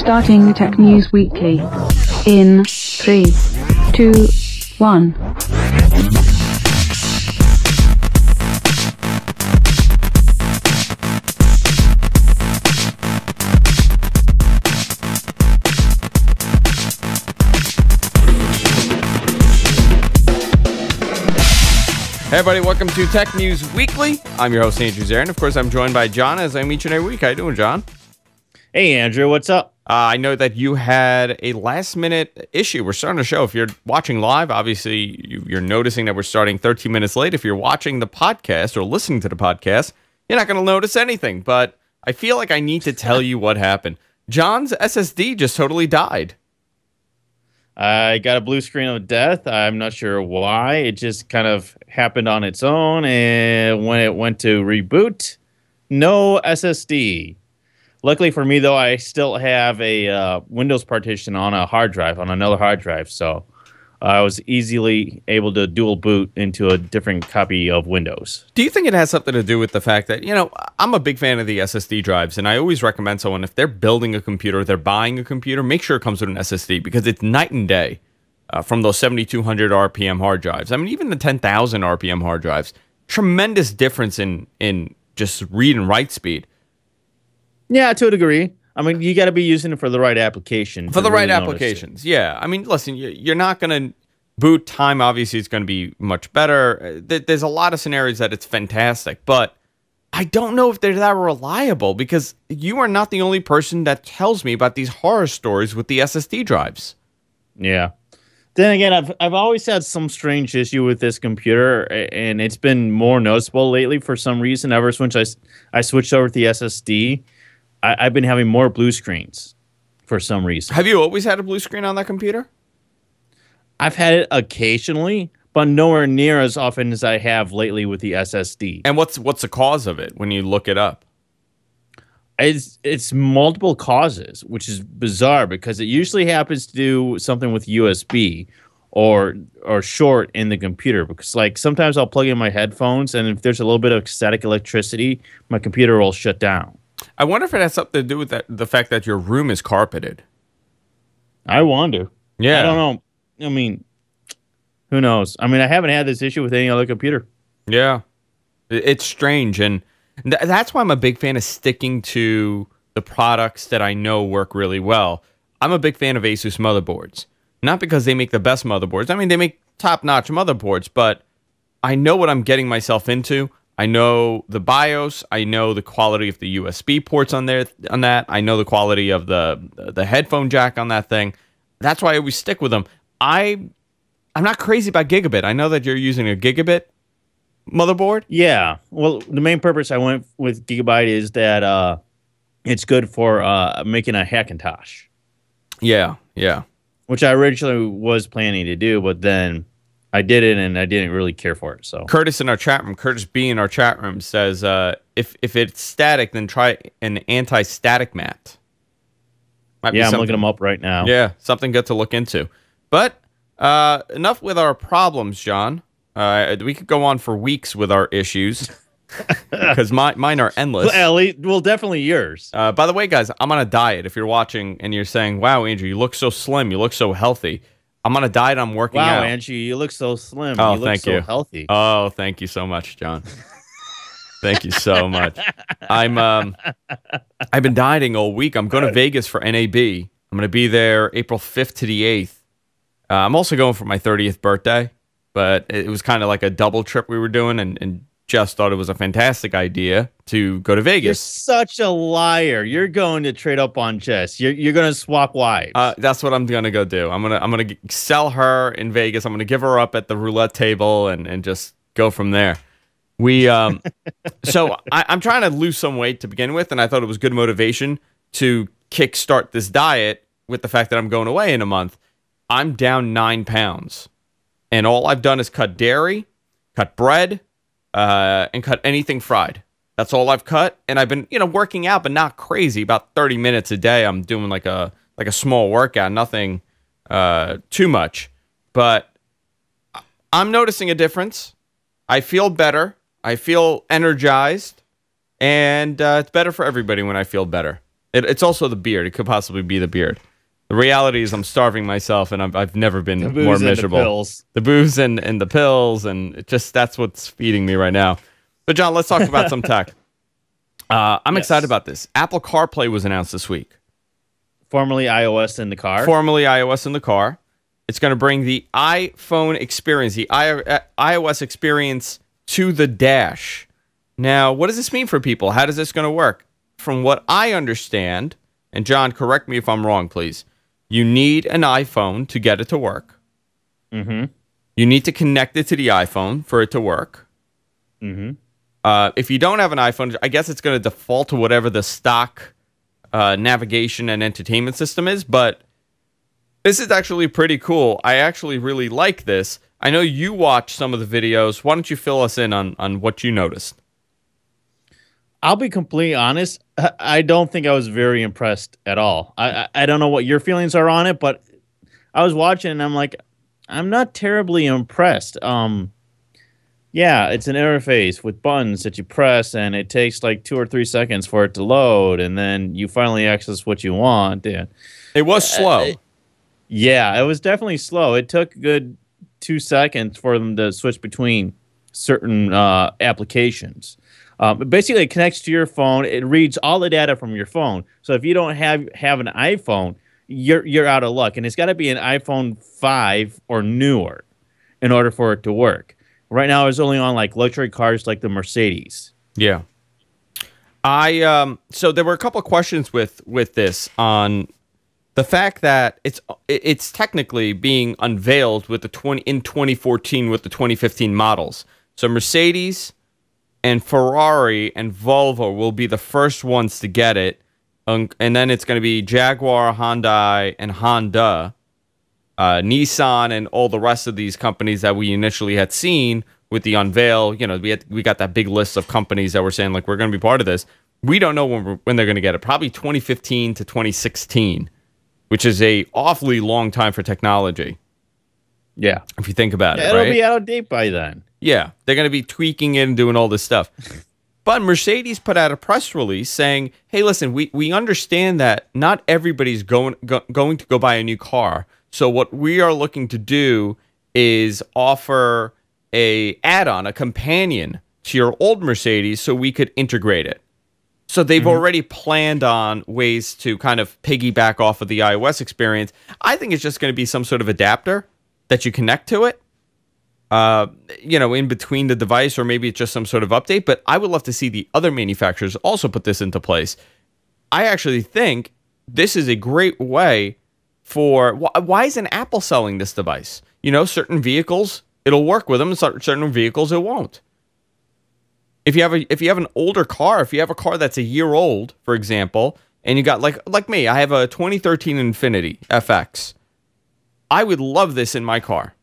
Starting Tech News Weekly in 3, 2, 1. Hey everybody, welcome to Tech News Weekly. I'm your host, Andrew Zarin. Of course, I'm joined by John as I meet you every week. How you doing, John? Hey, Andrew, what's up? I know that you had a last-minute issue. We're starting the show. If you're watching live, obviously, you're noticing that we're starting 13 minutes late. If you're watching the podcast or listening to the podcast, you're not going to notice anything. But I feel like I need to tell you what happened. John's SSD just totally died. I got a blue screen of death. I'm not sure why. It just kind of happened on its own. And when it went to reboot, no SSD. Luckily for me, though, I still have a Windows partition on a hard drive, on another hard drive. So I was easily able to dual boot into a different copy of Windows. Do you think it has something to do with the fact that, I'm a big fan of the SSD drives, and I always recommend someone, if they're building a computer, they're buying a computer, make sure it comes with an SSD, because it's night and day from those 7,200 RPM hard drives. I mean, even the 10,000 RPM hard drives, tremendous difference in just read and write speed. Yeah, to a degree. I mean, you got to be using it for the right application. For the right applications, yeah. I mean, listen, you're not going to boot time. Obviously, it's going to be much better. There's a lot of scenarios that it's fantastic, but I don't know if they're that reliable, because you are not the only person that tells me about these horror stories with the SSD drives. Yeah. Then again, I've always had some strange issue with this computer, and it's been more noticeable lately for some reason. Ever since I switched over to the SSD, I've been having more blue screens for some reason. Have you always had a blue screen on that computer? I've had it occasionally, but nowhere near as often as I have lately with the SSD. And what's the cause of it when you look it up? It's multiple causes, which is bizarre because it usually happens to do something with USB or short in the computer. Because like sometimes I'll plug in my headphones, and if there's a little bit of static electricity, my computer will shut down. I wonder if it has something to do with the fact that your room is carpeted. I wonder. Yeah. I don't know. I mean, who knows? I mean, I haven't had this issue with any other computer. Yeah. It's strange. And that's why I'm a big fan of sticking to the products that I know work really well. I'm a big fan of Asus motherboards. Not because they make the best motherboards. I mean, they make top-notch motherboards, but I know what I'm getting myself into. I know the BIOS. I know the quality of the USB ports on that. I know the quality of the headphone jack on that thing. That's why I always stick with them. I'm not crazy about gigabit. I know that you're using a gigabit motherboard. Yeah. Well, the main purpose I went with Gigabyte is that it's good for making a Hackintosh. Yeah, yeah. Which I originally was planning to do, but then I did it and I didn't really care for it. So Curtis in our chat room, Curtis B in our chat room says, if it's static, then try an anti-static mat. Yeah, I'm looking them up right now. Yeah, something good to look into. But enough with our problems, John. We could go on for weeks with our issues because mine are endless. Well, definitely yours. By the way, guys, I'm on a diet. If you're watching and you're saying, wow, Andrew, you look so slim, you look so healthy. I'm on a diet. I'm working out. Wow, Andrew, you look so slim. Oh, you look thank so you. Healthy. Oh, thank you so much, John. Thank you so much. I've been dieting all week. I'm going to Vegas for NAB. I'm going to be there April 5th to the 8th. I'm also going for my 30th birthday, but it was kind of like a double trip we were doing, and just thought it was a fantastic idea to go to Vegas. You're such a liar. You're going to trade up on Jess. You're going to swap wives. That's what I'm going to go do. I'm gonna sell her in Vegas. I'm going to give her up at the roulette table and just go from there. So I'm trying to lose some weight to begin with, and I thought it was good motivation to kickstart this diet with the fact that I'm going away in a month. I'm down 9 pounds, and all I've done is cut dairy, cut bread, and cut anything fried. That's all I've cut, and I've been, working out, but not crazy. About 30 minutes a day, I'm doing like a small workout, nothing too much. But I'm noticing a difference. I feel better. I feel energized, and it's better for everybody when I feel better. It's also the beard. It could possibly be the beard. The reality is I'm starving myself, and I've never been more miserable. The booze and the pills, and that's what's feeding me right now. But John, let's talk about some tech. I'm excited about this. Apple CarPlay was announced this week. Formerly iOS in the car. Formerly iOS in the car. It's going to bring the iPhone experience, the iOS experience to the dash. Now, what does this mean for people? How does this going to work? From what I understand, and John, correct me if I'm wrong, please. You need an iPhone to get it to work. Mm-hmm. You need to connect it to the iPhone for it to work. Mm-hmm. If you don't have an iPhone, I guess it's going to default to whatever the stock navigation and entertainment system is, but this is actually pretty cool. I actually really like this. I know you watched some of the videos. Why don't you fill us in on what you noticed? I'll be completely honest. I don't think I was very impressed at all. I don't know what your feelings are on it, but I was watching and I'm like, I'm not terribly impressed. Yeah, it's an interface with buttons that you press, and it takes like 2 or 3 seconds for it to load, and then you finally access what you want. And it was slow. Yeah, it was definitely slow. It took a good 2 seconds for them to switch between certain applications. Basically, it connects to your phone. It reads all the data from your phone. So if you don't have an iPhone, you're out of luck, and it's got to be an iPhone 5 or newer in order for it to work. Right now, it's only on like luxury cars like the Mercedes. Yeah. So there were a couple of questions with this on the fact that it's technically being unveiled with in 2014 with the 2015 models. So Mercedes and Ferrari and Volvo will be the first ones to get it, and then it's going to be Jaguar, Hyundai, and Honda. Nissan and all the rest of these companies that we initially had seen with the unveil. You know, we got that big list of companies that were saying like we're going to be part of this. We don't know when they're going to get it. Probably 2015 to 2016, which is a awfully long time for technology. Yeah, if you think about it, it'll right? be out of date by then. Yeah, they're going to be tweaking it and doing all this stuff. But Mercedes put out a press release saying, "Hey, listen, we understand that not everybody's going to go buy a new car." So what we are looking to do is offer a add-on, a companion to your old Mercedes so we could integrate it. So they've already planned on ways to kind of piggyback off of the iOS experience. I think it's just going to be some sort of adapter that you connect to it, in between the device, or maybe it's just some sort of update. But I would love to see the other manufacturers also put this into place. I actually think this is a great way for why isn't Apple selling this device? Certain vehicles it'll work with them, and certain vehicles it won't. If you have an older car, if you have a car that's a year old, for example, and you got like me, I have a 2013 Infiniti FX. I would love this in my car.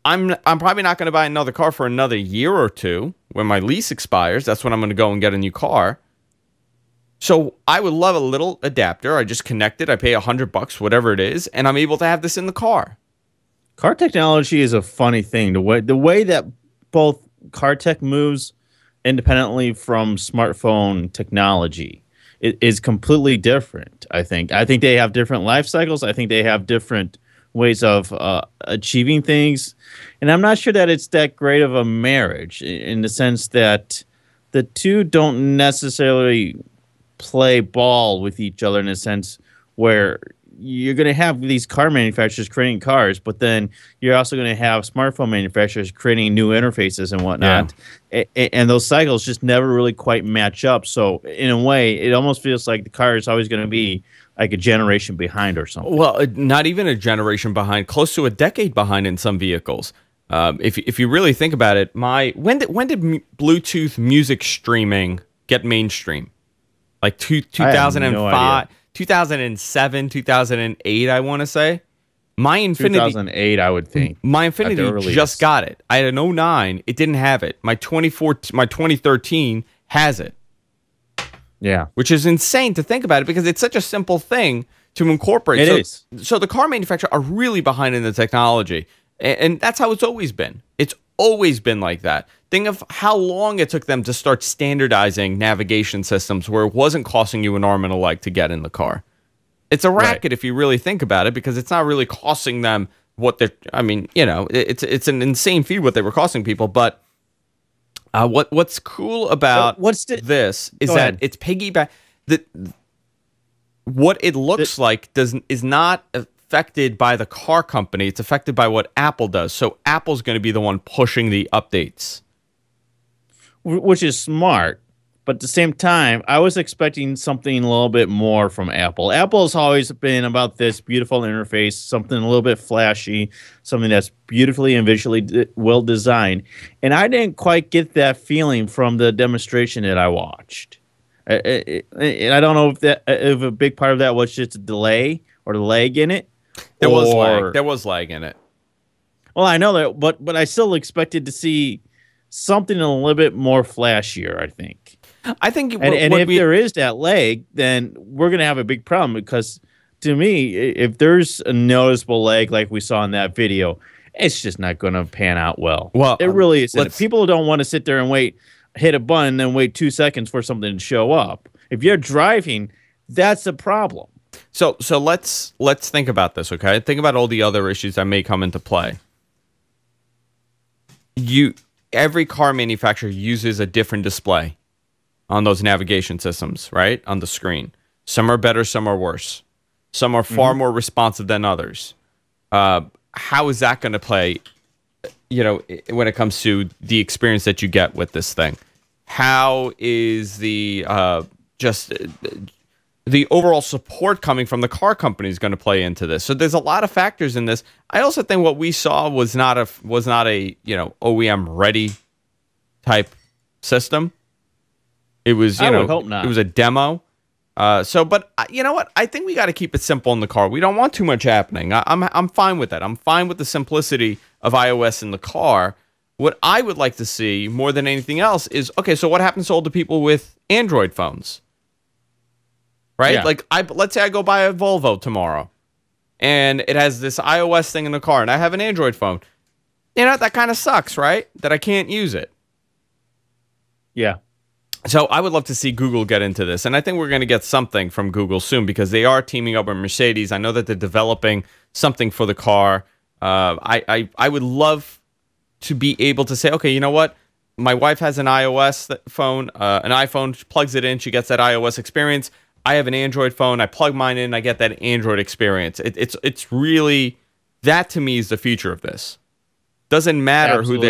I'm probably not going to buy another car for another year or two when my lease expires. That's when I'm going to go and get a new car. So I would love a little adapter. I just connect it. I pay $100, whatever it is, and I'm able to have this in the car. Car technology is a funny thing. The way that both car tech moves independently from smartphone technology is completely different. I think they have different life cycles. I think they have different ways of achieving things, and I'm not sure that it's that great of a marriage in the sense that the two don't necessarily play ball with each other in a sense where you're going to have these car manufacturers creating cars, but then you're also going to have smartphone manufacturers creating new interfaces and whatnot. Yeah. And those cycles just never really quite match up. So in a way, it almost feels like the car is always going to be like a generation behind or something. Well, not even a generation behind, close to a decade behind in some vehicles. If you really think about it, when did Bluetooth music streaming get mainstream? Like 2005, 2007, 2008, I want to say. My Infiniti, 2008, I would think. My Infiniti just got it. I had an 09. It didn't have it. My 2013 has it. Yeah. Which is insane to think about it because it's such a simple thing to incorporate. It is. So the car manufacturers are really behind in the technology. And that's how it's always been. It's always been like that. Think of how long it took them to start standardizing navigation systems where it wasn't costing you an arm and a leg to get in the car. It's a racket if you really think about it, because it's not really costing them what they're, I mean, you know, it's an insane fee what they were costing people. But what's cool about this is that it's piggyback. What it looks like is not affected by the car company. It's affected by what Apple does. So Apple's going to be the one pushing the updates. Which is smart. But at the same time, I was expecting something a little bit more from Apple. Apple's always been about this beautiful interface, something a little bit flashy, something that's beautifully and visually well designed. And I didn't quite get that feeling from the demonstration that I watched. And I don't know if a big part of that was just a delay or the lag in it. There was lag. There was lag in it. Well, I know that, but I still expected to see something a little bit more flashier, I think. I think, and if there is that lag, then we're going to have a big problem, because to me, if there's a noticeable lag like we saw in that video, it's just not going to pan out well. Well, it really isn't. People don't want to sit there and hit a button, and then wait 2 seconds for something to show up. If you're driving, that's a problem. So let's think about this, okay? Think about all the other issues that may come into play. Every car manufacturer uses a different display on those navigation systems, right? On the screen. Some are better, some are worse. Some are far more responsive than others. How is that going to play, you know, when it comes to the experience that you get with this thing? How is the the overall support coming from the car companies going to play into this? So there's a lot of factors in this. I also think what we saw was not a you know, OEM ready type system. It was, you know, it was a demo. But you know what? I think we got to keep it simple in the car. We don't want too much happening. I'm fine with that. I'm fine with the simplicity of iOS in the car. What I would like to see more than anything else is, okay, so what happens to all the people with Android phones? Right? Yeah. Like, let's say I go buy a Volvo tomorrow, and it has this iOS thing in the car, and I have an Android phone. You know, that kind of sucks, right? That I can't use it. Yeah. So I would love to see Google get into this, and I think we're going to get something from Google soon, because they are teaming up with Mercedes. I know that they're developing something for the car. I would love to be able to say, okay, you know what? My wife has an iOS phone, an iPhone, plugs it in, she gets that iOS experience. I have an Android phone, I plug mine in, I get that Android experience. It's really, that to me is the future of this. Doesn't matter who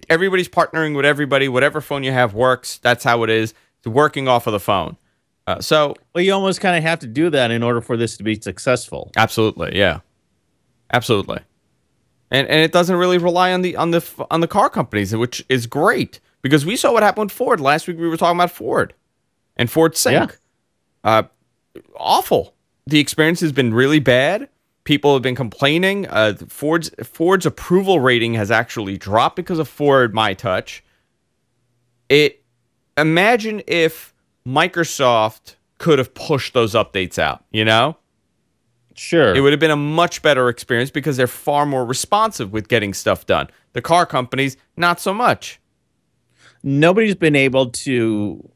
everybody's partnering with everybody. Whatever phone you have works. That's how it is. It's working off of the phone. Well, you almost kind of have to do that in order for this to be successful. Absolutely, yeah, absolutely. And it doesn't really rely on the car companies, which is great, because we saw what happened with Ford last week. We were talking about Ford and Ford Sync. Yeah. Awful. The experience has been really bad. People have been complaining. Ford's approval rating has actually dropped because of Ford MyTouch. Imagine if Microsoft could have pushed those updates out, you know? Sure. It would have been a much better experience, because they're far more responsive with getting stuff done. The car companies, not so much. Nobody's been able to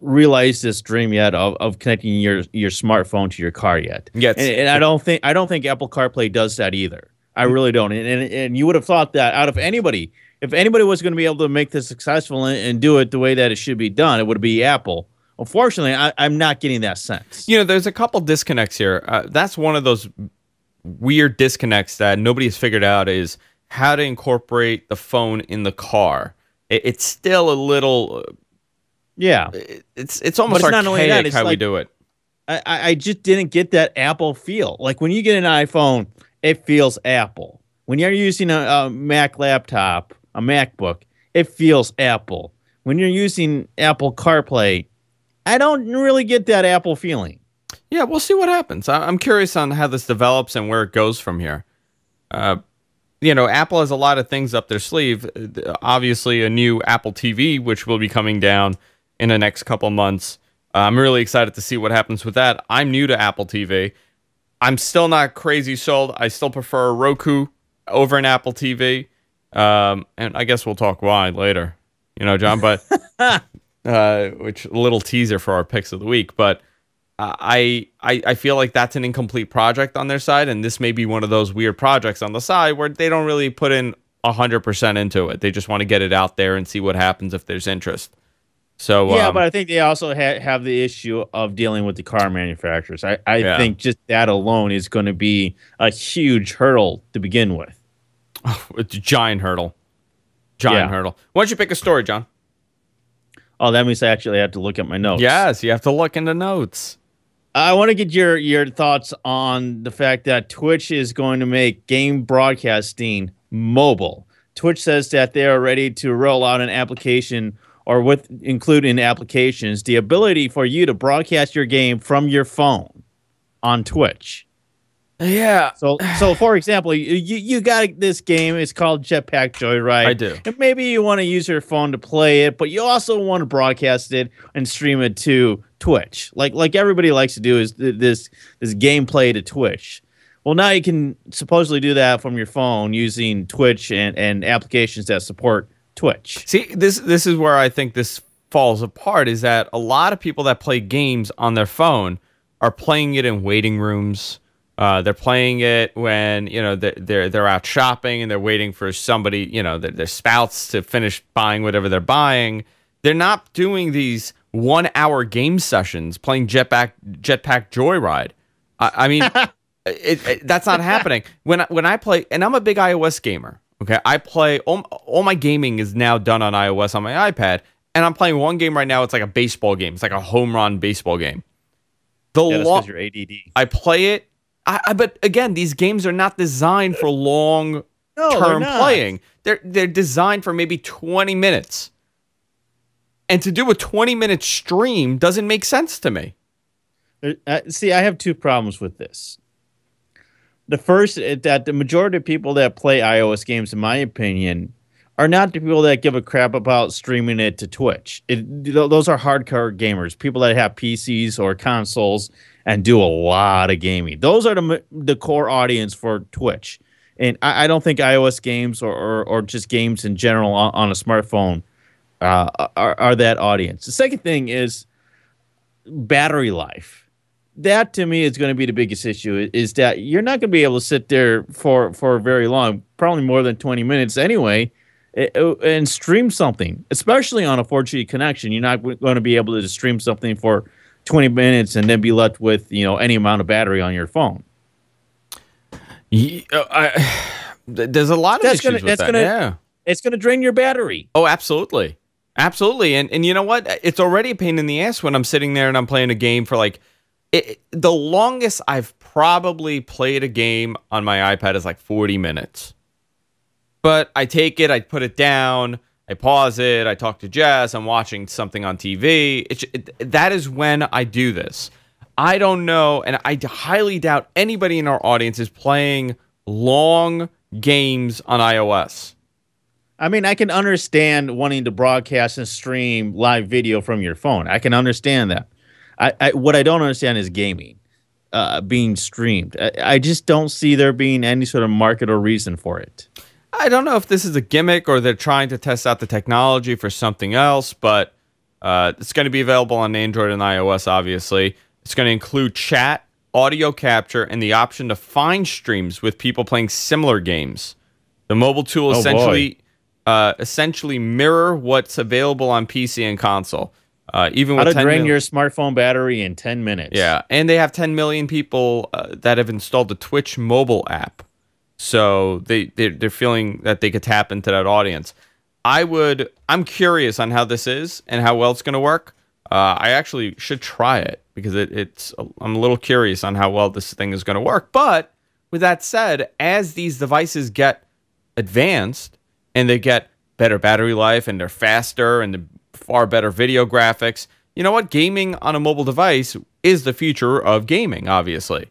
realize this dream yet of connecting your smartphone to your car yet. Yes. And I don't think Apple CarPlay does that either. I really don't. And you would have thought that out of anybody, if anybody was going to be able to make this successful and do it the way that it should be done, it would be Apple. Unfortunately, I'm not getting that sense. You know, there's a couple disconnects here. That's one of those weird disconnects that nobody has figured out, is how to incorporate the phone in the car. It's still a little... Yeah, it's almost archaic how we do it. I just didn't get that Apple feel. Like when you get an iPhone, it feels Apple. When you're using a Mac laptop, a MacBook, it feels Apple. When you're using Apple CarPlay, I don't really get that Apple feeling. Yeah, we'll see what happens. I'm curious on how this develops and where it goes from here. You know, Apple has a lot of things up their sleeve. Obviously, a new Apple TV, which will be coming down in the next couple months. I'm really excited to see what happens with that. I'm new to Apple TV. I'm still not crazy sold. I still prefer a Roku over an Apple TV. And I guess we'll talk why later, John. But which a little teaser for our picks of the week. But I feel like that's an incomplete project on their side, and this may be one of those weird projects on the side where they don't really put in 100% into it. They just want to get it out there and see what happens if there's interest. So yeah, but I think they also have the issue of dealing with the car manufacturers. I think just that alone is going to be a huge hurdle to begin with. Oh, it's a giant hurdle. Giant hurdle. Why don't you pick a story, John? Oh, that means I actually have to look at my notes. Yes, you have to look in the notes. I want to get your thoughts on the fact that Twitch is going to make game broadcasting mobile. Twitch says that they are ready to roll out an application or include in applications the ability for you to broadcast your game from your phone on Twitch. Yeah. So for example, you got this game. It's called Jetpack Joyride. I do. And maybe you want to use your phone to play it, but you also want to broadcast it and stream it to Twitch, like everybody likes to do is this gameplay to Twitch. Well, now you can supposedly do that from your phone using Twitch and applications that support Twitch. See, this is where I think this falls apart, is that a lot of people that play games on their phone are playing it in waiting rooms. They're playing it when they're out shopping and they're waiting for somebody, their spouse to finish buying whatever they're buying. They're not doing these 1-hour game sessions playing Jetpack Joyride. I mean, that's not happening. When I play, and I'm a big iOS gamer. Okay, I play all my gaming is now done on iOS on my iPad, and I'm playing one game right now. It's like a baseball game. It's like a home run baseball game. That's because you're ADD. I play it. But again, these games are not designed for long-term playing. They're designed for maybe 20 minutes. And to do a 20-minute stream doesn't make sense to me. See, I have two problems with this. The first is that the majority of people that play iOS games, in my opinion, are not the people that give a crap about streaming it to Twitch. Those are hardcore gamers, people that have PCs or consoles and do a lot of gaming. Those are the core audience for Twitch. And I don't think iOS games or just games in general on a smartphone are that audience. The second thing is battery life. That, to me, is going to be the biggest issue, is that you're not going to be able to sit there for very long, probably more than 20 minutes anyway, and stream something, especially on a 4G connection. You're not going to be able to stream something for 20 minutes and then be left with any amount of battery on your phone. There's a lot of issues with that. It's going to drain your battery. Oh, absolutely. Absolutely. And you know what? It's already a pain in the ass when I'm sitting there and I'm playing a game for the longest I've probably played a game on my iPad is like 40 minutes. But I take it, I put it down, I pause it, I talk to Jess, I'm watching something on TV. That is when I do this. I don't know, and I highly doubt anybody in our audience is playing long games on iOS. I mean, I can understand wanting to broadcast and stream live video from your phone. I can understand that. What I don't understand is gaming being streamed. I just don't see there being any sort of market or reason for it. I don't know if this is a gimmick or they're trying to test out the technology for something else, but it's going to be available on Android and iOS, obviously. It's going to include chat, audio capture, and the option to find streams with people playing similar games. The mobile tool essentially mirror what's available on PC and console. Even with how to drain your smartphone battery in 10 minutes. Yeah, and they have 10 million people that have installed the Twitch mobile app. So they're feeling that they could tap into that audience. I'm curious on how this is and how well it's going to work. I actually should try it because I'm a little curious on how well this thing is going to work. But with that said, as these devices get advanced and they get better battery life and they're faster and far better video graphics, you know what? Gaming on a mobile device is the future of gaming, obviously.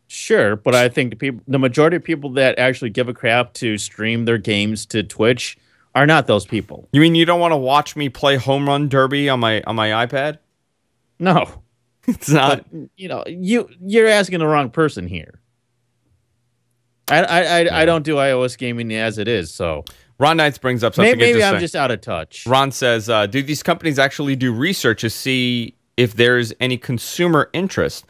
Sure, but I think the majority of people that actually give a crap to stream their games to Twitch are not those people. You mean you don't want to watch me play Home Run Derby on my iPad? No. It's not. But, you're asking the wrong person here. I don't do iOS gaming as it is, so Ron Knights brings up something maybe interesting. I'm just out of touch. Ron says, do these companies actually do research to see if there's any consumer interest?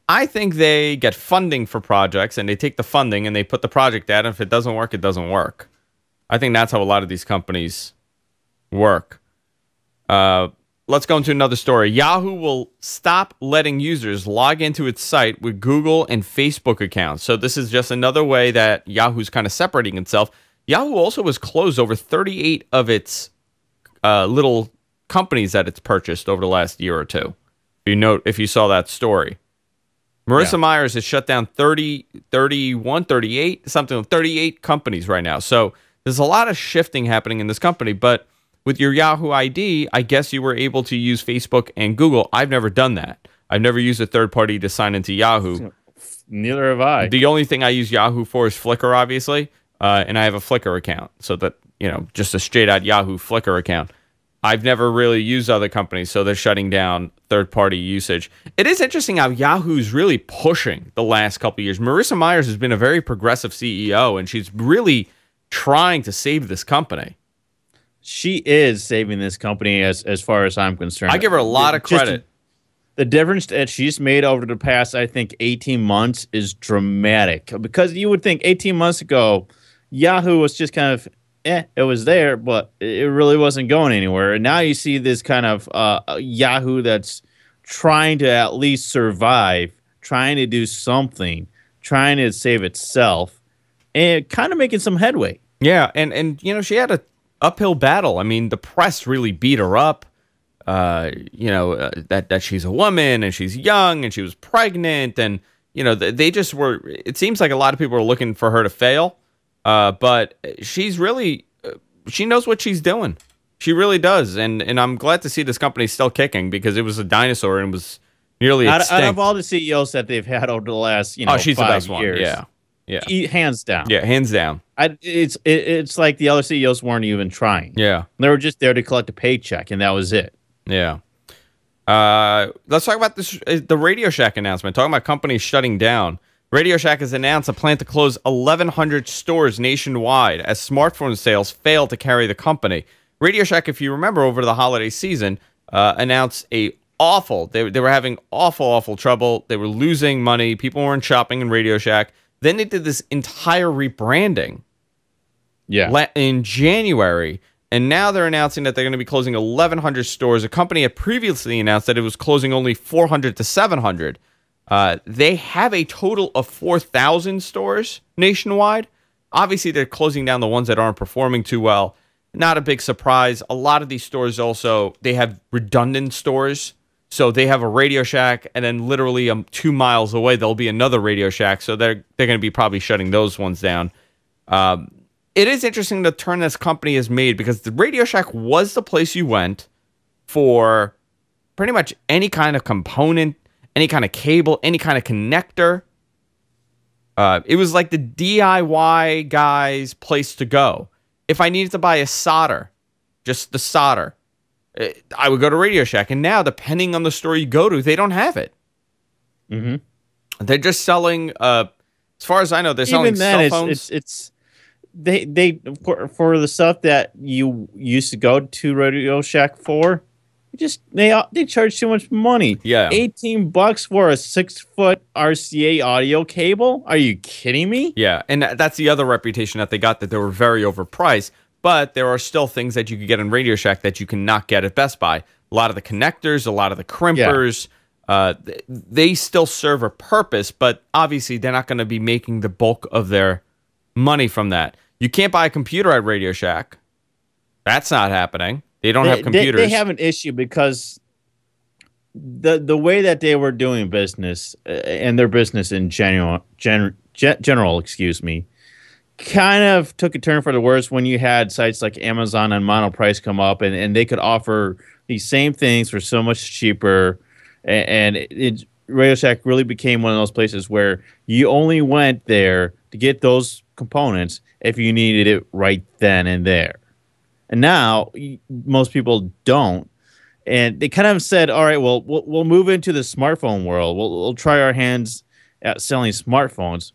I think they get funding for projects, and they take the funding and they put the project out, and if it doesn't work, it doesn't work. I think that's how a lot of these companies work. Let's go into another story. Yahoo will stop letting users log into its site with Google and Facebook accounts. So this is just another way that Yahoo's kind of separating itself. Yahoo also has closed over 38 of its little companies that it's purchased over the last year or two. If you saw that story. Marissa Myers has shut down 38 companies right now. So there's a lot of shifting happening in this company, but with your Yahoo ID, I guess you were able to use Facebook and Google. I've never done that. I've never used a third party to sign into Yahoo. Neither have I. The only thing I use Yahoo for is Flickr, obviously, and I have a Flickr account. So that, just a straight out Yahoo Flickr account. I've never really used other companies, so they're shutting down third-party usage. It is interesting how Yahoo's really pushing the last couple of years. Marissa Myers has been a very progressive CEO, and she's really trying to save this company. She is saving this company as far as I'm concerned. I give her a lot of credit. The difference that she's made over the past, I think, 18 months is dramatic. Because you would think 18 months ago, Yahoo was just kind of, it was there, but it really wasn't going anywhere. And now you see this kind of Yahoo that's trying to at least survive, trying to do something, trying to save itself, and kind of making some headway. Yeah, and she had a uphill battle. I mean, the press really beat her up. That she's a woman and she's young and she was pregnant, and they just were. It seems like a lot of people are looking for her to fail, but she's really she knows what she's doing. She really does, and I'm glad to see this company still kicking, because it was a dinosaur and was nearly extinct. Out of all the CEOs that they've had over the last she's 5 the best years, one. Yeah, hands down. Yeah, hands down. It's like the other CEOs weren't even trying. Yeah, they were just there to collect a paycheck, and that was it. Yeah. Let's talk about the Radio Shack announcement. Talking about companies shutting down. Radio Shack has announced a plan to close 1,100 stores nationwide as smartphone sales fail to carry the company. Radio Shack, if you remember, over the holiday season, announced they were having awful trouble. They were losing money. People weren't shopping in Radio Shack. Then they did this entire rebranding in January, and now they're announcing that they're going to be closing 1,100 stores. A company had previously announced that it was closing only 400 to 700. They have a total of 4,000 stores nationwide. Obviously, they're closing down the ones that aren't performing too well. Not a big surprise. A lot of these stores also, they have redundant stores. So they have a Radio Shack, and then literally 2 miles away, there'll be another Radio Shack. So they're going to be probably shutting those ones down. It is interesting the turn this company has made, because the Radio Shack was the place you went for pretty much any kind of component, any kind of cable, any kind of connector. It was like the DIY guy's place to go. If I needed to buy a solder, just the solder, I would go to Radio Shack. And now, depending on the store you go to, they don't have it. Mm-hmm. They're just selling, as far as I know, they're selling cell phones. They for the stuff that you used to go to Radio Shack for, they charge too much money. Yeah, $18 for a 6-foot RCA audio cable. Are you kidding me? Yeah, and that's the other reputation that they got, that they were very overpriced. But there are still things that you could get in Radio Shack that you cannot get at Best Buy. A lot of the connectors, a lot of the crimpers, they still serve a purpose, but obviously they're not going to be making the bulk of their money from that. You can't buy a computer at Radio Shack. That's not happening. They don't have computers. They have an issue because the way that they were doing business, and their business in general, kind of took a turn for the worse when you had sites like Amazon and Monoprice come up, and they could offer these same things for so much cheaper. And Radio Shack really became one of those places where you only went there to get those components if you needed it right then and there. And now most people don't. And they kind of said, all right, well, we'll move into the smartphone world. We'll try our hands at selling smartphones.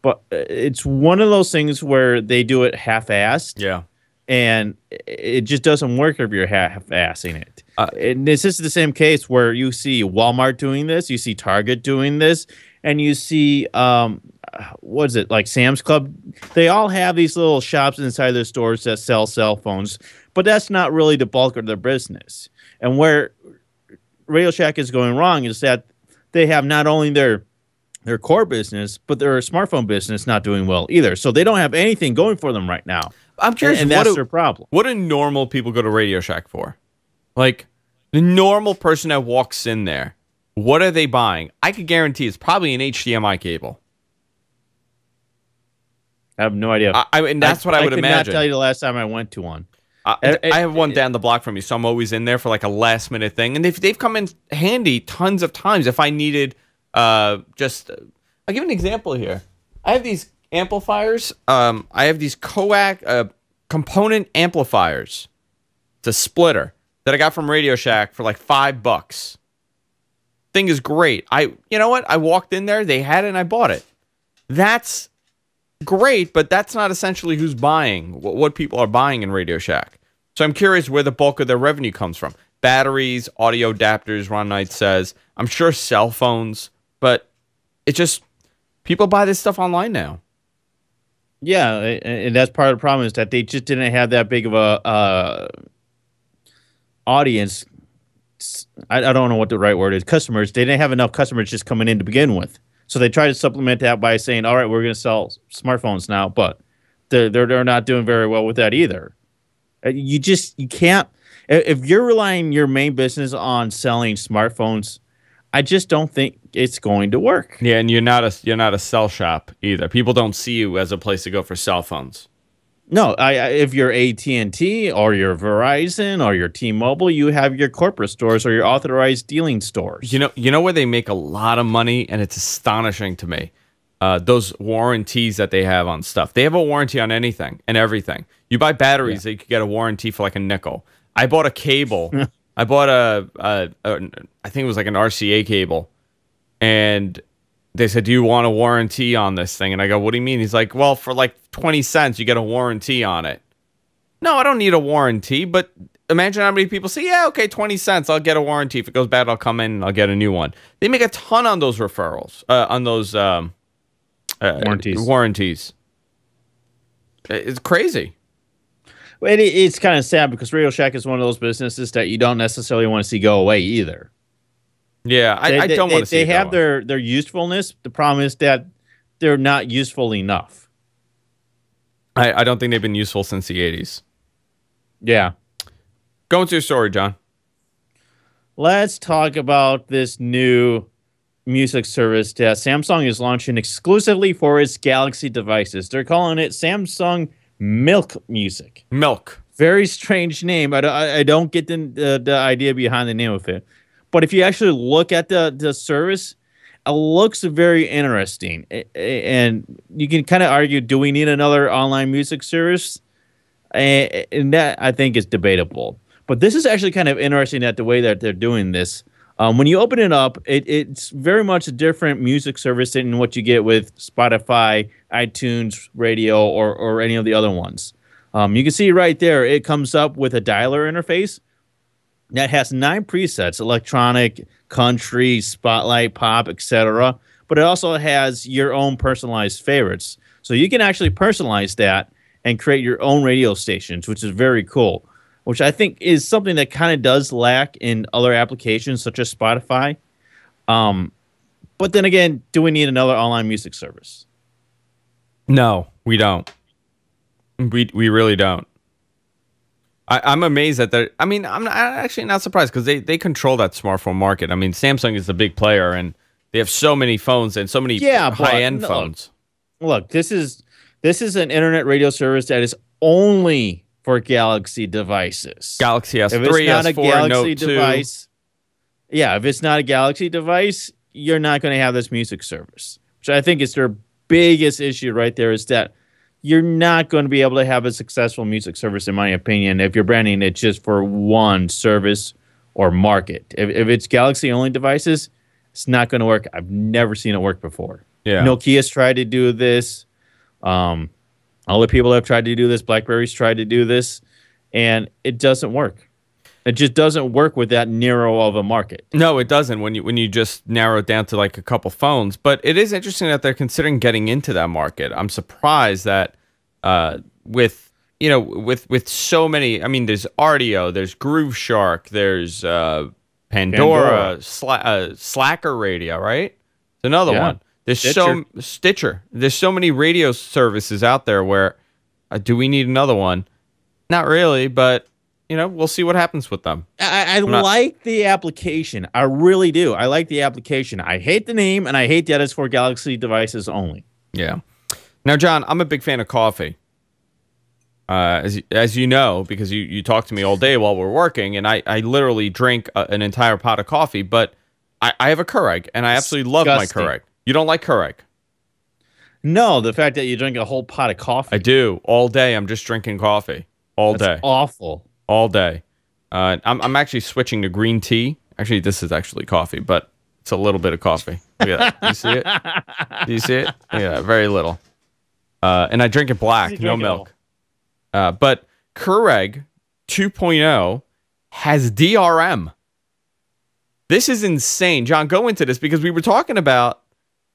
but it's one of those things where they do it half-assed. Yeah. And it just doesn't work if you're half-assing it. And this is the same case where you see Walmart doing this, you see Target doing this, and you see, what is it, like Sam's Club? They all have these little shops inside their stores that sell cell phones, but that's not really the bulk of their business. And where Radio Shack is going wrong is that they have not only their core business, but their smartphone business not doing well either. So they don't have anything going for them right now. I'm curious, and that's their problem. What do normal people go to Radio Shack for? Like, the normal person that walks in there, what are they buying? I could guarantee it's probably an HDMI cable. I have no idea. And that's what I would imagine. I could not tell you the last time I went to one. I have one down the block from me, so I'm always in there for like a last minute thing. And they've come in handy tons of times if I needed I'll give an example here. I have these amplifiers. I have these coax component amplifiers. It's a splitter that I got from Radio Shack for like $5. Thing is great. You know what? I walked in there, they had it, and I bought it. That's great, but that's not essentially who's buying, what people are buying in Radio Shack. So I'm curious where the bulk of their revenue comes from. Batteries, audio adapters, Ron Knight says. I'm sure cell phones, but it's just people buy this stuff online now. Yeah, and that's part of the problem is that they just didn't have that big of a audience. I don't know what the right word is. Customers. They didn't have enough customers just coming in to begin with. So they tried to supplement that by saying, all right, we're going to sell smartphones now, but they're not doing very well with that either. You can't, if you're relying your main business on selling smartphones, I just don't think it's going to work. Yeah, and you're not a cell shop either. People don't see you as a place to go for cell phones. No, if you're AT&T or your Verizon or your T-Mobile, you have your corporate stores or your authorized dealing stores. You know where they make a lot of money, and it's astonishing to me. Those warranties that they have on stuff. They have a warranty on anything and everything. You buy batteries, you could get a warranty for like a nickel. I bought a cable. I bought I think it was like an RCA cable, and they said, do you want a warranty on this thing? And I go, what do you mean? He's like, well, for like 20 cents, you get a warranty on it. No, I don't need a warranty, but imagine how many people say, yeah, okay, 20 cents, I'll get a warranty. If it goes bad, I'll come in and I'll get a new one. They make a ton on those referrals, on those warranties. It's crazy. It's kind of sad because Radio Shack is one of those businesses that you don't necessarily want to see go away either. Yeah, I don't want to see it. They have their usefulness. The problem is that they're not useful enough. I don't think they've been useful since the 80s. Yeah. Go into your story, John. Let's talk about this new music service that Samsung is launching exclusively for its Galaxy devices. They're calling it Samsung Milk Music. Milk. Very strange name. I don't get the idea behind the name of it. But if you actually look at the service, it looks very interesting. And you can kind of argue, do we need another online music service? And that, I think, is debatable. But this is actually kind of interesting at the way that they're doing this. When you open it up, it's very much a different music service than what you get with Spotify, iTunes, radio, or any of the other ones. You can see right there, it comes up with a dialer interface that has 9 presets: electronic, country, spotlight, pop, etc. But it also has your own personalized favorites. So you can actually personalize that and create your own radio stations, which is very cool, which I think is something that kind of does lack in other applications such as Spotify. But then again, do we need another online music service? No, we don't. We really don't. I'm amazed that they're... I mean, I'm actually not surprised because they control that smartphone market. I mean, Samsung is the big player, and they have so many phones and so many high-end phones. Look, this is an internet radio service that is only for Galaxy devices. Galaxy S3, S4, Note 2. Device, yeah, if it's not a Galaxy device, you're not going to have this music service, which I think is their biggest issue right there, is that you're not going to be able to have a successful music service, in my opinion, if you're branding it just for one service or market. If it's Galaxy-only devices, it's not going to work. I've never seen it work before. Yeah. Nokia's tried to do this. Other people have tried to do this. BlackBerry's tried to do this, and it doesn't work. It just doesn't work with that narrow of a market. No, it doesn't when you just narrow it down to like a couple phones. But it is interesting that they're considering getting into that market. I'm surprised that with so many. I mean, there's Rdio, there's Groove Shark, there's Pandora. Slacker Radio, right? It's another one. There's Stitcher. There's so many radio services out there where do we need another one? Not really, but we'll see what happens with them. I like the application. I really do. I like the application. I hate the name, and I hate that it's for Galaxy devices only. Yeah. Now, John, I'm a big fan of coffee. As you know, because you talk to me all day while we're working, and I literally drink an entire pot of coffee, but I have a Keurig, and I absolutely love my Keurig. You don't like Keurig? No, the fact that you drink a whole pot of coffee. I do. All day, I'm just drinking coffee. That's day. Awful. All day. I'm actually switching to green tea. Actually, this is actually coffee, but it's a little bit of coffee. Look at that. You see it? Do you see it? Yeah, very little. And I drink it black, no milk. But Keurig 2.0 has DRM. This is insane. John, go into this because we were talking about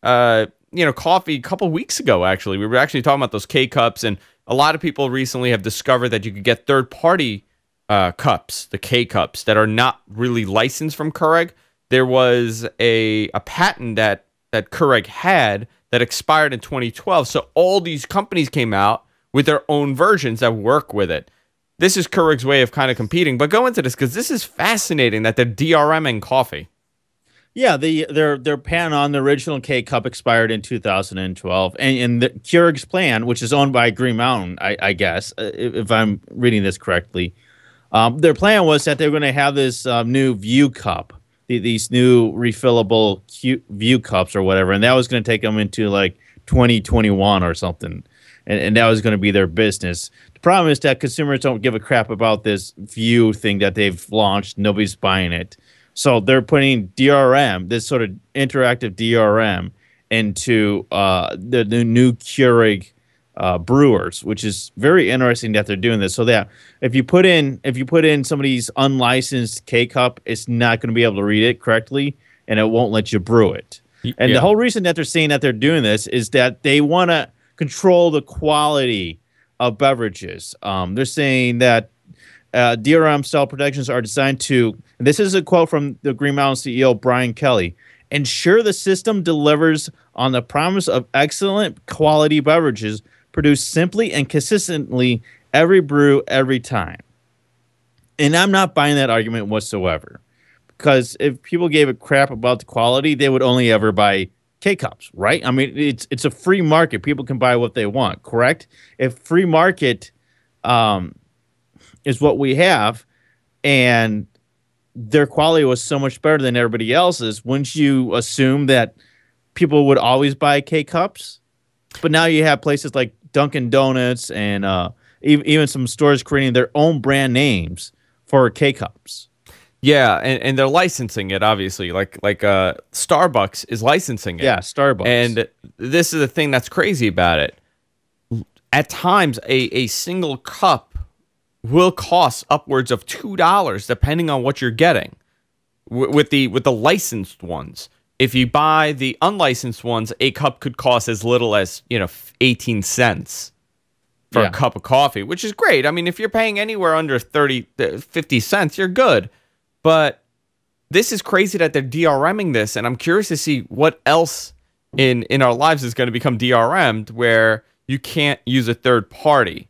coffee a couple weeks ago, actually. We were actually talking about those K-Cups, and a lot of people recently have discovered that you could get third-party cups, the K-Cups, that are not really licensed from Keurig. There was a patent that Keurig had that expired in 2012, so all these companies came out with their own versions that work with it. This is Keurig's way of kind of competing, but go into this because this is fascinating that they're DRMing coffee. Yeah, their patent on the original K-Cup expired in 2012, and the Keurig's plan, which is owned by Green Mountain, I guess, if I'm reading this correctly, their plan was that they were going to have this new View Cup, these new refillable View Cups or whatever, and that was going to take them into like 2021 or something, and that was going to be their business. The problem is that consumers don't give a crap about this View thing that they've launched. Nobody's buying it. So they're putting DRM, this sort of interactive DRM, into the new Keurig brewers, which is very interesting that they're doing this. So that if you put in somebody's unlicensed K-Cup, it's not going to be able to read it correctly, and it won't let you brew it. And the whole reason that they're saying that they're doing this is that they want to control the quality of beverages. They're saying that DRM style protections are designed to, and this is a quote from the Green Mountain CEO, Brian Kelly, ensure the system delivers on the promise of excellent quality beverages produced simply and consistently every brew, every time. And I'm not buying that argument whatsoever. Because if people gave a crap about the quality, they would only ever buy K-Cups, right? I mean, it's a free market. People can buy what they want, correct? If free market is what we have, and their quality was so much better than everybody else's, wouldn't you assume that people would always buy K-Cups? But now you have places like Dunkin' Donuts and even some stores creating their own brand names for K-Cups. Yeah, and they're licensing it, obviously. Like Starbucks is licensing it. Yeah, Starbucks. And this is the thing that's crazy about it. At times, a single cup will cost upwards of $2 depending on what you're getting with the licensed ones. If you buy the unlicensed ones, a cup could cost as little as 18 cents for a cup of coffee, which is great. I mean, if you're paying anywhere under 50 cents, you're good. But this is crazy that they're DRMing this, and I'm curious to see what else in our lives is going to become DRM'd where you can't use a third party.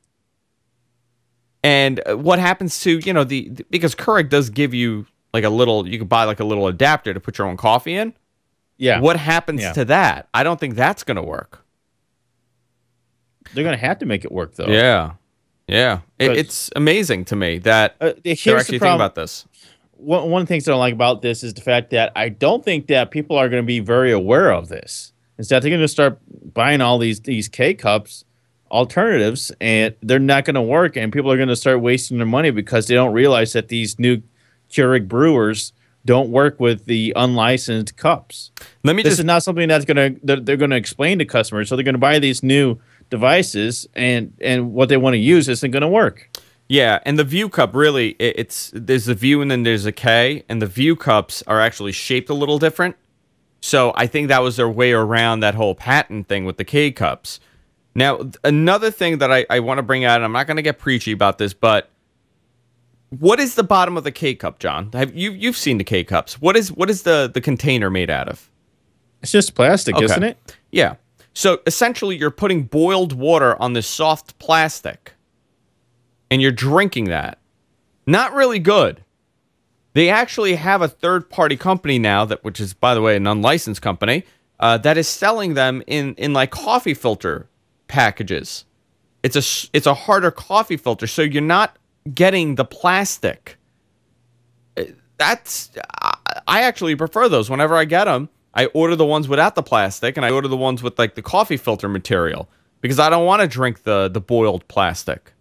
And what happens to, because Keurig does give you like a little, you could buy like a little adapter to put your own coffee in. Yeah. What happens to that? I don't think that's going to work. They're going to have to make it work, though. Yeah. Yeah. It's amazing to me that they're actually thinking about this. One of the things that I like about this is the fact that I don't think that people are going to be very aware of this. Instead, they're going to start buying all these K-Cups alternatives, and they're not going to work, and people are going to start wasting their money because they don't realize that these new Keurig brewers don't work with the unlicensed cups. This is not something that they're gonna explain to customers. So they're gonna buy these new devices, and what they want to use isn't gonna work. Yeah, and the View Cup really, there's a View and then there's a K, and the View Cups are actually shaped a little different. So I think that was their way around that whole patent thing with the K cups. Now, another thing that I want to bring out, and I'm not going to get preachy about this, but what is the bottom of the K cup, John? You've seen the K cups. What is the container made out of? It's just plastic, Okay. isn't it? Yeah. So essentially, you're putting boiled water on this soft plastic, and you're drinking that. Not really good. They actually have a third-party company now, which is, by the way, an unlicensed company, that is selling them in like coffee filter packages. It's a harder coffee filter, so you're not getting the plastic. I actually prefer those. Whenever I get them, I order the ones without the plastic, and I order the ones with like the coffee filter material because I don't want to drink the boiled plastic.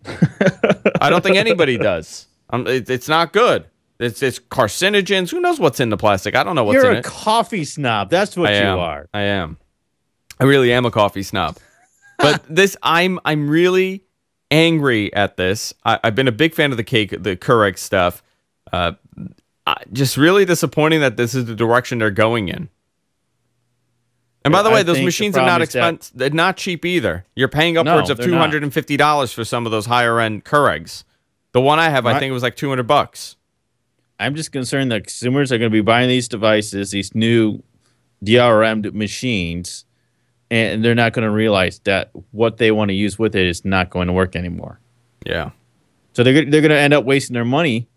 I don't think anybody does. It's not good. It's carcinogens. Who knows what's in the plastic? I don't know what's in it. You're a coffee snob. That's what you are. I am. I really am a coffee snob. But I'm really angry at this. I've been a big fan of the Keurig stuff. Just really disappointing that this is the direction they're going in. And by the way, those machines are not expensive. They're not cheap either. You're paying upwards of $250 for some of those higher end Keurigs. The one I have, I think it was like $200. I'm just concerned that consumers are going to be buying these devices, these new DRM machines, and they're not going to realize that what they want to use with it is not going to work anymore. Yeah. So they're going to end up wasting their money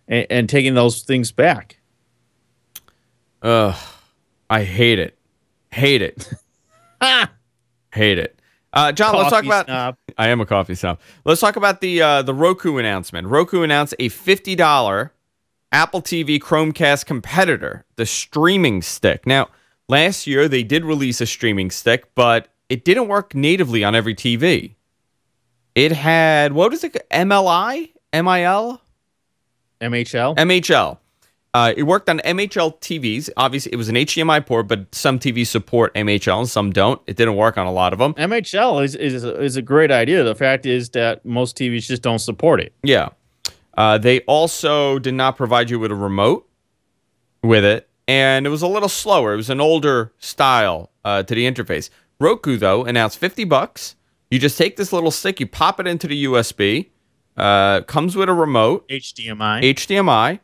and taking those things back. Ugh. I hate it. Hate it. Hate it. John, let's talk about... Snob. I am a coffee snob. Let's talk about the Roku announcement. Roku announced a $50 Apple TV Chromecast competitor, the streaming stick. Now, last year they did release a streaming stick, but it didn't work natively on every TV. It had, what is it? MLI? MIL? MHL? MHL. It worked on MHL TVs. Obviously, it was an HDMI port, but some TVs support MHL and some don't. It didn't work on a lot of them. MHL is a great idea. The fact is that most TVs just don't support it. Yeah. They also did not provide you with a remote with it, and it was a little slower. It was an older style to the interface. Roku, though, announced $50. You just take this little stick, you pop it into the USB, comes with a remote. HDMI.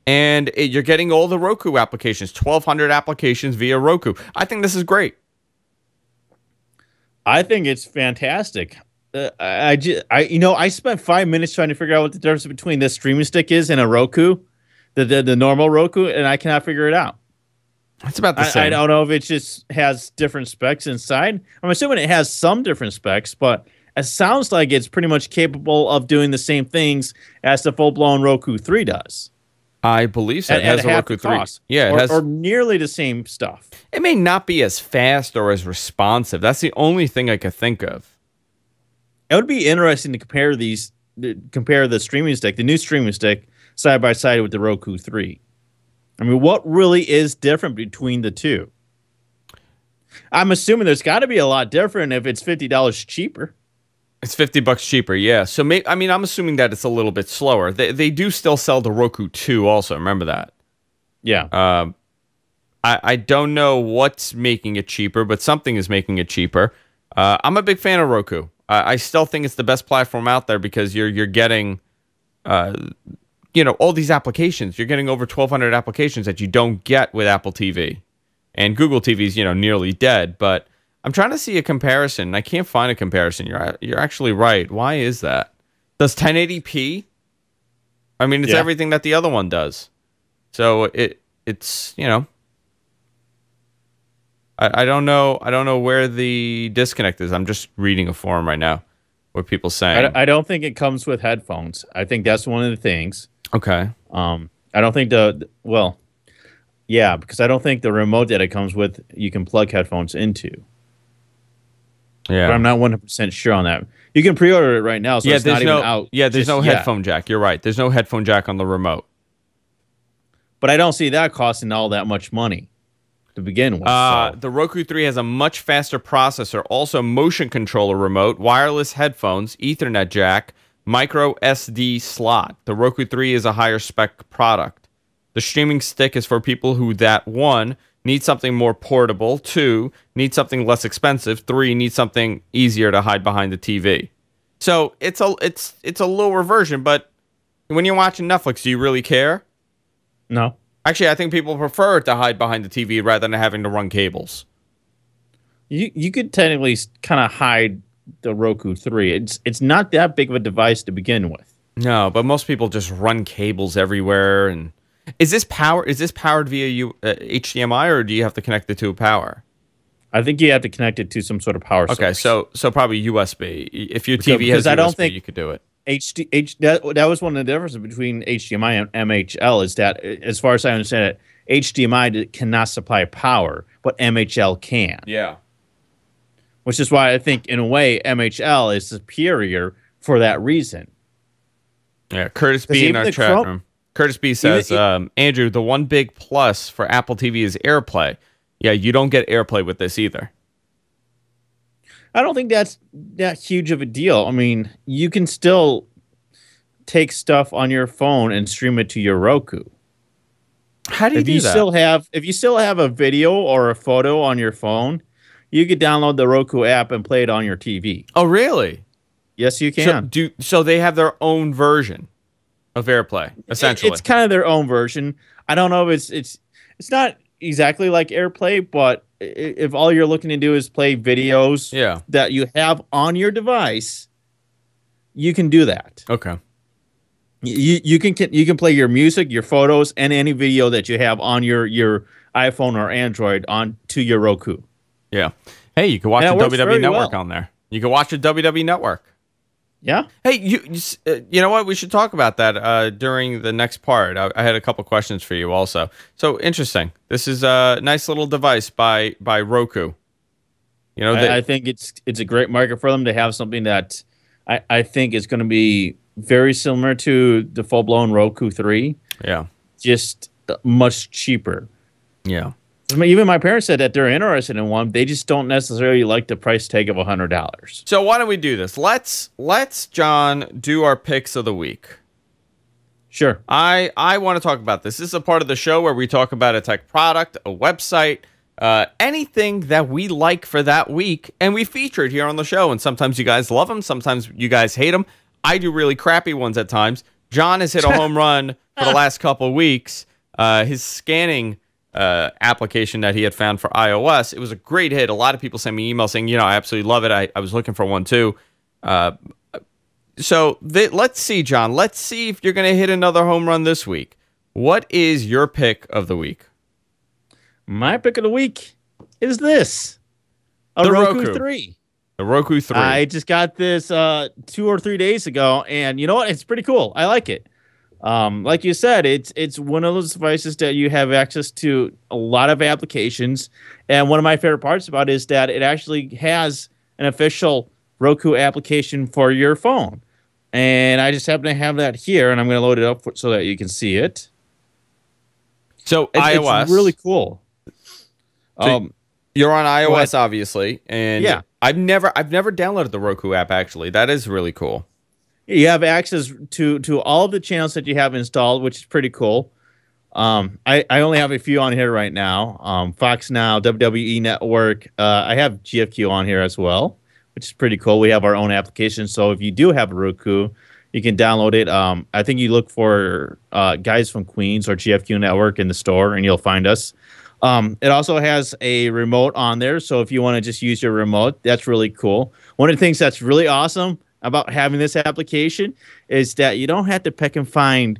And you're getting all the Roku applications, 1,200 applications via Roku. I think this is great. I think it's fantastic. I spent 5 minutes trying to figure out what the difference between this streaming stick is and a Roku, the normal Roku, and I cannot figure it out. It's about the same. I don't know if it just has different specs inside. I'm assuming it has some different specs, but it sounds like it's pretty much capable of doing the same things as the full-blown Roku 3 does. I believe so. It has a Roku 3. Yeah, it has, or nearly the same stuff. It may not be as fast or as responsive. That's the only thing I could think of. It would be interesting to compare the streaming stick, the new streaming stick, side by side with the Roku 3. I mean, what really is different between the two? I'm assuming there's got to be a lot different if it's $50 cheaper. It's $50 cheaper, yeah. So, I'm assuming that it's a little bit slower. They do still sell the Roku 2 also. Remember that. Yeah. I don't know what's making it cheaper, but something is making it cheaper. I'm a big fan of Roku. I still think it's the best platform out there because you're getting, all these applications. You're getting over 1,200 applications that you don't get with Apple TV. And Google TV is, nearly dead, but I'm trying to see a comparison. I can't find a comparison. You're actually right. Why is that? Does 1080p? I mean, it's everything that the other one does. So it's I don't know. I don't know where the disconnect is. I'm just reading a forum right now where people saying. I don't think it comes with headphones. I think that's one of the things. Okay. I don't think because I don't think the remote that it comes with you can plug headphones into. Yeah, but I'm not 100% sure on that. You can pre-order it right now, so it's not even out. Yeah, there's no headphone jack. You're right. There's no headphone jack on the remote. but I don't see that costing all that much money to begin with. So. The Roku 3 has a much faster processor, also motion controller remote, wireless headphones, Ethernet jack, micro SD slot. The Roku 3 is a higher spec product. The streaming stick is for people who, that 1, need something more portable, 2, need something less expensive, 3, need something easier to hide behind the TV. So it's a lower version, but when you're watching Netflix, do you really care? No. Actually, I think people prefer to hide behind the TV rather than having to run cables. You could technically kind of hide the Roku 3. It's not that big of a device to begin with. No, but most people just run cables everywhere. And is this powered via HDMI, or do you have to connect it to a power? I think you have to connect it to some sort of power source. Okay, so probably USB. If your TV has I USB, don't think you could do it. That was one of the differences between HDMI and MHL, is that, as far as I understand it, HDMI cannot supply power, but MHL can. Yeah. Which is why I think, in a way, MHL is superior for that reason. Yeah, Curtis B in our chat room. Curtis B says, Andrew, the one big plus for Apple TV is AirPlay. Yeah, you don't get AirPlay with this either. I don't think that's that huge of a deal. I mean, you can still take stuff on your phone and stream it to your Roku. How do you do that? If you still have a video or a photo on your phone, you could download the Roku app and play it on your TV. Oh, really? Yes, you can. So they have their own version of AirPlay, essentially. It's kind of their own version. I don't know if it's not exactly like AirPlay, but if all you're looking to do is play videos that you have on your device, you can do that. Okay. You can play your music, your photos, and any video that you have on your iPhone or Android to your Roku. Yeah. Hey, you can watch the WWE Network on there. You can watch the WWE Network. Yeah. Hey, you know what? We should talk about that during the next part. I had a couple questions for you also. So interesting. This is a nice little device by Roku. You know, I think it's a great market for them to have something that I think is going to be very similar to the full-blown Roku 3. Yeah. Just much cheaper. Yeah. I mean, even my parents said that they're interested in one. They just don't necessarily like the price tag of $100. So why don't we do this? Let's John do our picks of the week. Sure. I want to talk about this. This is a part of the show where we talk about a tech product, a website, anything that we like for that week, and we feature it here on the show. And sometimes you guys love them, sometimes you guys hate them. I do really crappy ones at times. John has hit a home run for the last couple of weeks. His scanning application that he had found for iOS, it was a great hit. A lot of people sent me emails saying, I absolutely love it. I was looking for one too. So let's see, John. Let's see if you're going to hit another home run this week. What is your pick of the week? My pick of the week is this. The Roku 3. The Roku 3. I just got this 2 or 3 days ago, and you know what? It's pretty cool. I like it. Like you said, it's one of those devices that you have access to a lot of applications. And one of my favorite parts about it is that it actually has an official Roku application for your phone. And I just happen to have that here, and I'm going to load it up so that you can see it. So iOS. It's really cool. So you're on iOS, obviously, and yeah. I've never downloaded the Roku app, actually. That is really cool. You have access to all of the channels that you have installed, which is pretty cool. I only have a few on here right now. Fox Now, WWE Network. I have GFQ on here as well, which is pretty cool. We have our own application, so if you do have a Roku, you can download it. I think you look for Guys from Queens or GFQ Network in the store, and you'll find us. It also has a remote on there, so if you want to just use your remote, that's really cool. One of the things that's really awesome about having this application is that you don't have to pick and find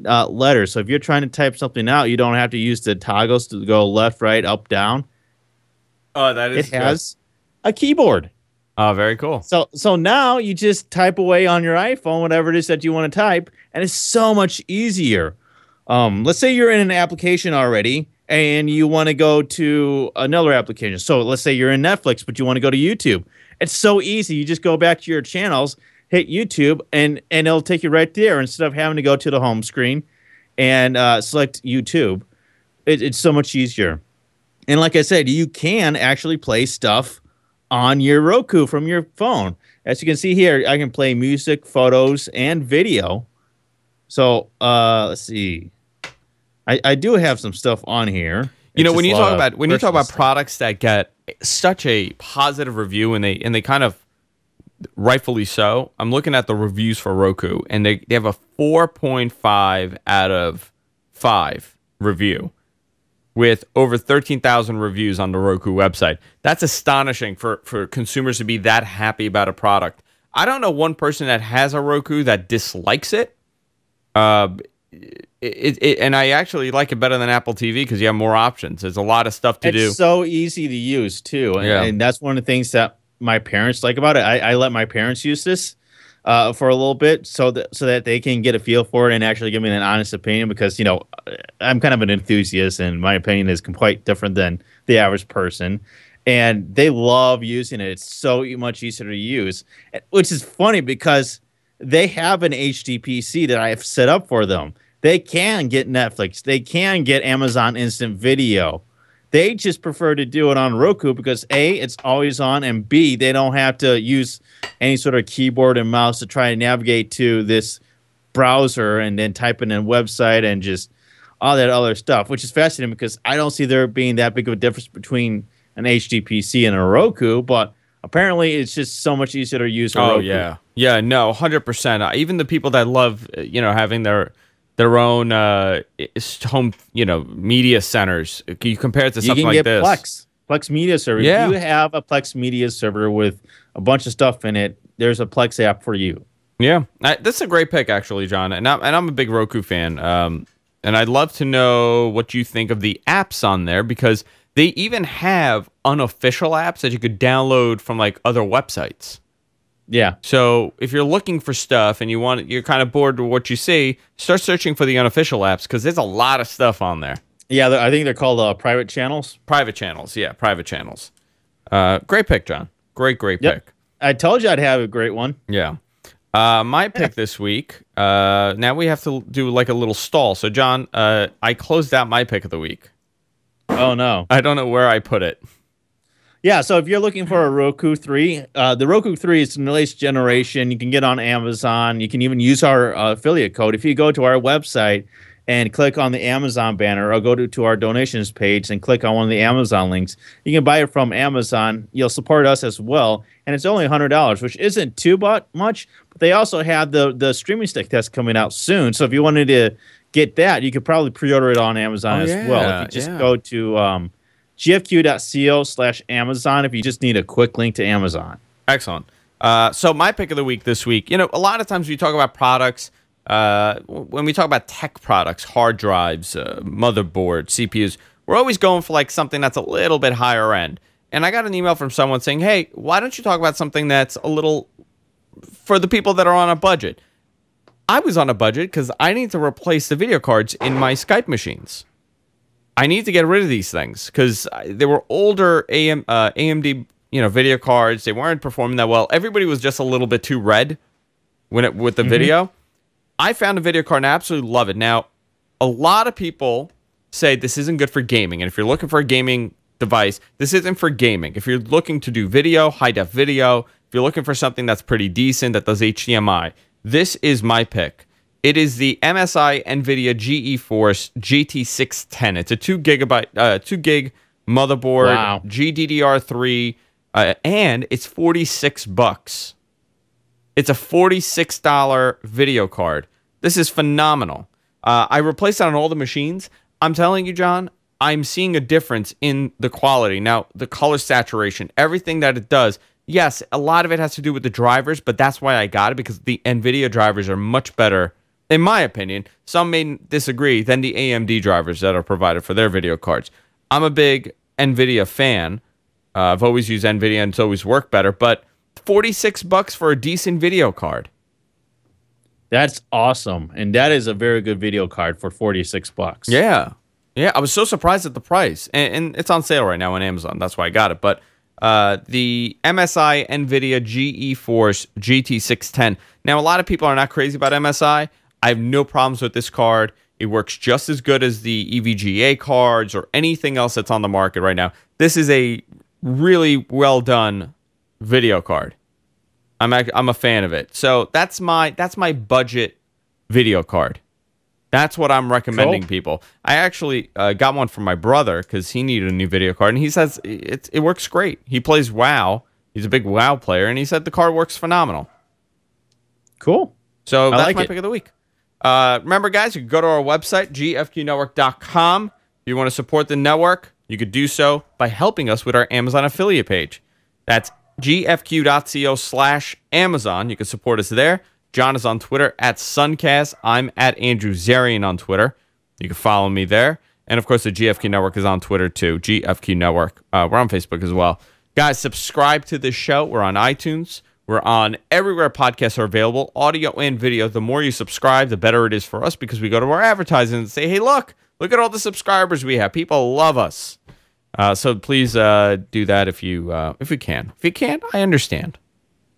letters. So if you're trying to type something out, you don't have to use the toggles to go left, right, up, down. Oh, that is It has a keyboard. Oh, very cool. So now you just type away on your iPhone, whatever it is that you want to type, and it's so much easier. Let's say you're in an application already, and you want to go to another application. So let's say you're in Netflix, but you want to go to YouTube. It's so easy. You just go back to your channels, hit YouTube, and it'll take you right there instead of having to go to the home screen and select YouTube, it's so much easier. And like I said, you can actually play stuff on your Roku from your phone. As you can see here, I can play music, photos, and video. So let's see. I do have some stuff on here. You know, It's when just you a talk lot about of when you talk personal about stuff. products that get such a positive review and they kind of rightfully so, I'm looking at the reviews for Roku and they have a 4.5 out of 5 review with over 13,000 reviews on the Roku website. That's astonishing for consumers to be that happy about a product. I don't know one person that has a Roku that dislikes it. And I actually like it better than Apple TV because you have more options. There's a lot of stuff to do. It's so easy to use too, and, Yeah. and that's one of the things that my parents like about it. I let my parents use this for a little bit so that they can get a feel for it and actually give me an honest opinion because I'm kind of an enthusiast and my opinion is quite different than the average person. And they love using it. It's so much easier to use, which is funny because they have an HDPC that I have set up for them. They can get Netflix. They can get Amazon Instant Video. They just prefer to do it on Roku because A, it's always on, and B, they don't have to use any sort of keyboard and mouse to try and navigate to this browser and then type in a website and just all that other stuff, which is fascinating because I don't see there being that big of a difference between an HDPC and a Roku, but apparently it's just so much easier to use for Oh Roku. yeah, no, 100%. Even the people that love, having their own home, media centers. You compare it to You something can like get this. Plex Media Server. Yeah. If you have a Plex Media Server with a bunch of stuff in it, there's a Plex app for you. Yeah, this is a great pick, actually, John. And I'm a big Roku fan. And I'd love to know what you think of the apps on there because they even have unofficial apps that you could download from like other websites. Yeah. So if you're looking for stuff and you're kind of bored with what you see, start searching for the unofficial apps because there's a lot of stuff on there. Yeah, I think they're called private channels. Private channels, yeah, private channels. Great pick, John. Great pick. I told you I'd have a great one. Yeah. My pick this week, now we have to do like a little stall. So, John, I closed out my pick of the week. Oh, no. I don't know where I put it. Yeah, so if you're looking for a Roku 3, the Roku 3 is the latest generation. You can get on Amazon. You can even use our affiliate code. If you go to our website and click on the Amazon banner or go to our donations page and click on one of the Amazon links, you can buy it from Amazon. You'll support us as well. And it's only $100, which isn't too much. But they also have the streaming stick that's coming out soon. So if you wanted to get that, you could probably pre-order it on Amazon as well. If you just go to gfq.co/Amazon if you just need a quick link to Amazon. Excellent. So my pick of the week this week, a lot of times we talk about products, when we talk about tech products, hard drives, motherboard, CPUs, we're always going for like something that's a little bit higher end. And I got an email from someone saying, hey, why don't you talk about something that's a little for the people that are on a budget? I was on a budget because I need to replace the video cards in my Skype machines. I need to get rid of these things because they were older AMD, video cards. They weren't performing that well. Everybody was just a little bit too red with the video. I found a video card and I absolutely love it. Now, a lot of people say this isn't good for gaming, and if you're looking for a gaming device, this isn't for gaming. If you're looking to do video, high def video, if you're looking for something that's pretty decent that does HDMI, this is my pick. It is the MSI NVIDIA GeForce GT610. It's a 2 gig motherboard, Wow. GDDR3, and it's $46. It's a $46 video card. This is phenomenal. I replaced it on all the machines. I'm telling you, John, I'm seeing a difference in the quality. Now, the color saturation, everything that it does, yes, a lot of it has to do with the drivers, but that's why I got it, because the NVIDIA drivers are much better, in my opinion. Some may disagree, than the AMD drivers that are provided for their video cards. I'm a big NVIDIA fan. I've always used NVIDIA and it's always worked better, but $46 for a decent video card. That's awesome. And that is a very good video card for $46. Yeah. Yeah, I was so surprised at the price. And it's on sale right now on Amazon. That's why I got it. But the MSI NVIDIA GeForce GT610. Now, a lot of people are not crazy about MSI. I have no problems with this card. It works just as good as the EVGA cards or anything else that's on the market right now. This is a really well done video card. I'm a fan of it. So that's my budget video card. That's what I'm recommending people. I actually got one for my brother because he needed a new video card, and he says it works great. He plays WoW. He's a big WoW player, and he said the card works phenomenal. Cool. So that's my pick of the week. Remember, guys, you can go to our website, gfqnetwork.com. If you want to support the network, you could do so by helping us with our Amazon affiliate page. That's gfq.co/Amazon. You can support us there. John is on Twitter at Suncast. I'm at Andrew Zarian on Twitter. You can follow me there. And, of course, the GFQ Network is on Twitter, too. GFQ Network. We're on Facebook as well. Guys, subscribe to this show. We're on iTunes. We're on everywhere podcasts are available, audio and video. The more you subscribe, the better it is for us because we go to our advertising and say, hey, look at all the subscribers we have. People love us. So please do that if you can. If you can't, I understand.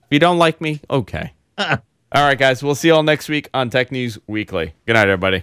If you don't like me, okay. All right, guys. We'll see you all next week on Tech News Weekly. Good night, everybody.